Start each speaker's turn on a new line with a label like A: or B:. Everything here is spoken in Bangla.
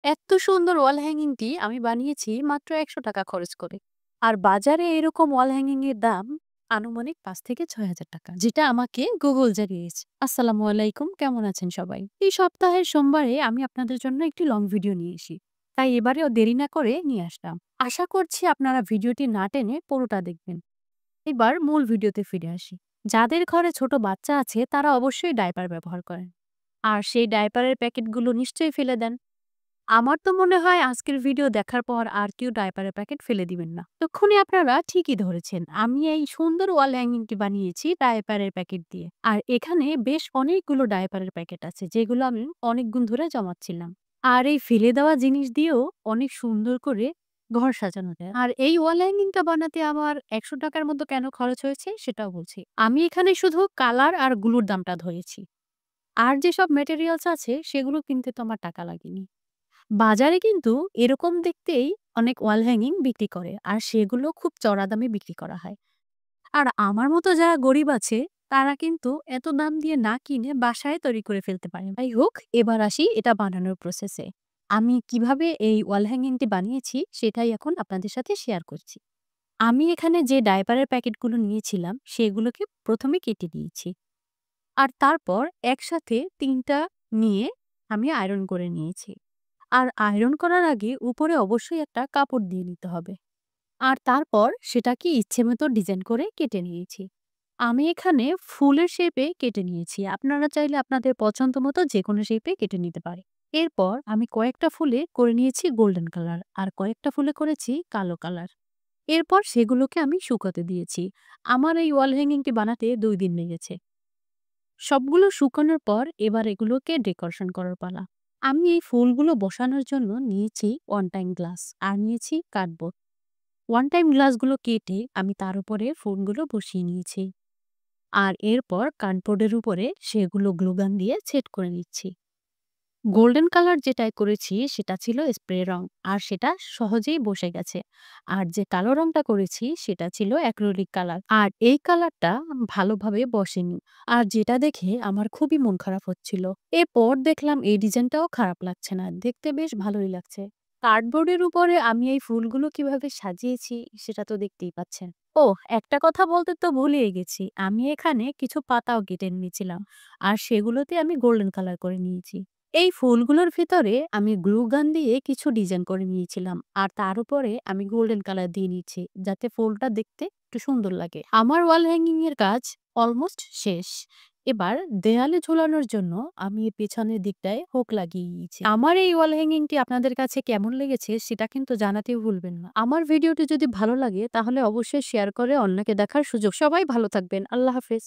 A: এত সুন্দর ওয়াল হ্যাঙ্গিংটি আমি বানিয়েছি মাত্র ৳১০০ খরচ করে। আর বাজারে এরকম ওয়াল হ্যাঙ্গিং এর দাম আনুমানিক ৳৫,000 থেকে ৳৬,000, যেটা আমাকে গুগল জানিয়েছে। আসসালামু আলাইকুম, কেমন আছেন সবাই? এই সপ্তাহের সোমবারে আমি আপনাদের জন্য একটি লং ভিডিও নিয়ে এসি। তাই এবারেও দেরি না করে নিয়ে আসলাম। আশা করছি আপনারা ভিডিওটি না টেনে পুরোটা দেখবেন। এবার মূল ভিডিওতে ফিরে আসি। যাদের ঘরে ছোট বাচ্চা আছে তারা অবশ্যই ডায়পার ব্যবহার করেন। আর সেই ডায়পারের প্যাকেটগুলো নিশ্চয়ই ফেলে দেন। আমার তো মনে হয় আজকের ভিডিও দেখার পর আর কেউ ডায়পারের প্যাকেট ফেলে দিবেন না। তক্ষুনি আপনারা ঠিকই ধরেছেন। আমি এই সুন্দর ওয়াল হ্যাঙ্গিংটি বানিয়েছি ডায়পারের প্যাকেট দিয়ে। আর এখানে বেশ অনেকগুলো ডায়পারের প্যাকেট আছে যেগুলো আমি অনেকগুণ ধরে জমাচ্ছিলাম। আর এই ফেলে দেওয়া জিনিস দিয়েও অনেক সুন্দর করে ঘর সাজানো যায়। আর এই ওয়াল হ্যাঙ্গিংটা বানাতে আমার ৳১০০ মতো কেন খরচ হয়েছে সেটাও বলছি। আমি এখানে শুধু কালার আর গ্লুর দামটা ধরেছি। আর যেসব ম্যাটেরিয়ালস আছে সেগুলো কিনতে তো আমার টাকা লাগেনি। বাজারে কিন্তু এরকম দেখতেই অনেক ওয়াল হ্যাঙ্গিং বিক্রি করে আর সেগুলো খুব চড়া দামে বিক্রি করা হয়। আর আমার মতো যারা গরিব আছে তারা কিন্তু এত দাম দিয়ে না কিনে বাসায় তৈরি করে ফেলতে পারে। যাই হোক, এবার আসি এটা বানানোর প্রসেসে। আমি কিভাবে এই ওয়াল হ্যাঙ্গিংটি বানিয়েছি সেটাই এখন আপনাদের সাথে শেয়ার করছি। আমি এখানে যে ডায়পারের প্যাকেটগুলো নিয়েছিলাম সেগুলোকে প্রথমে কেটে নিয়েছি। আর তারপর একসাথে ৩টা নিয়ে আমি আয়রন করে নিয়েছি। আর আয়রন করার আগে উপরে অবশ্যই একটা কাপড় দিয়ে নিতে হবে। আর তারপর সেটাকে ইচ্ছেমতো ডিজাইন করে কেটে নিয়েছি। আমি এখানে ফুলের শেপে কেটে নিয়েছি। আপনারা চাইলে আপনাদের পছন্দ মতো যেকোনো শেপে কেটে নিতে পারে। এরপর আমি কয়েকটা ফুলে করে নিয়েছি গোল্ডেন কালার আর কয়েকটা ফুলে করেছি কালো কালার। এরপর সেগুলোকে আমি শুকাতে দিয়েছি। আমার এই ওয়াল হ্যাঙ্গিংটি বানাতে ২ দিন লেগেছে। সবগুলো শুকানোর পর এবার এগুলোকে ডেকোরেশন করার পালা। আমি এই ফুলগুলো বসানোর জন্য নিয়েছি ওয়ান টাইম গ্লাস আর নিয়েছি কার্ডবোর্ড। ওয়ান টাইম গ্লাসগুলো কেটে আমি তার উপরে ফুলগুলো বসিয়ে নিয়েছি। আর এরপর কার্ডবোর্ডের উপরে সেগুলো গ্লুগান দিয়ে সেট করে নিচ্ছি। গোল্ডেন কালার যেটায় করেছি সেটা ছিল স্প্রে রং আর সেটা সহজেই বসে গেছে। আর যে কালো রংটা করেছি সেটা ছিল অ্যাক্রিলিক কালার আর এই কালারটা ভালোভাবে বসেনি। আর যেটা দেখে আমার খুবই মন খারাপ হচ্ছিল। এরপর দেখলাম এই ডিজাইনটাও খারাপ লাগছে না, দেখতে বেশ ভালোই লাগছে। কার্ডবোর্ডের উপরে আমি এই ফুলগুলো কিভাবে সাজিয়েছি সেটা তো দেখতেই পাচ্ছেন। ও, একটা কথা বলতে তো ভুলেই গেছি, আমি এখানে কিছু পাতাও কেটে নিয়েছিলাম আর সেগুলোতে আমি গোল্ডেন কালার করে নিয়েছি। এই ফুলগুলোর ভিতরে আমি গ্লু গান দিয়ে কিছু ডিজাইন করে নিয়েছিলাম আর তার উপরে আমি গোল্ডেন কালার দিয়ে নিচ্ছি যাতে ফুলটা দেখতে একটু সুন্দর লাগে। আমার ওয়াল হ্যাঙ্গিং এর কাজ অলমোস্ট শেষ। এবার দেয়ালে ঝোলানোর জন্য আমি পেছনের দিকটায় হুক লাগিয়ে নিয়েছি। আমার এই ওয়াল হ্যাঙ্গিংটি আপনাদের কাছে কেমন লেগেছে সেটা কিন্তু জানাতেও ভুলবেন না। আমার ভিডিওটি যদি ভালো লাগে তাহলে অবশ্যই শেয়ার করে অন্যকে দেখার সুযোগ। সবাই ভালো থাকবেন। আল্লাহ হাফেজ।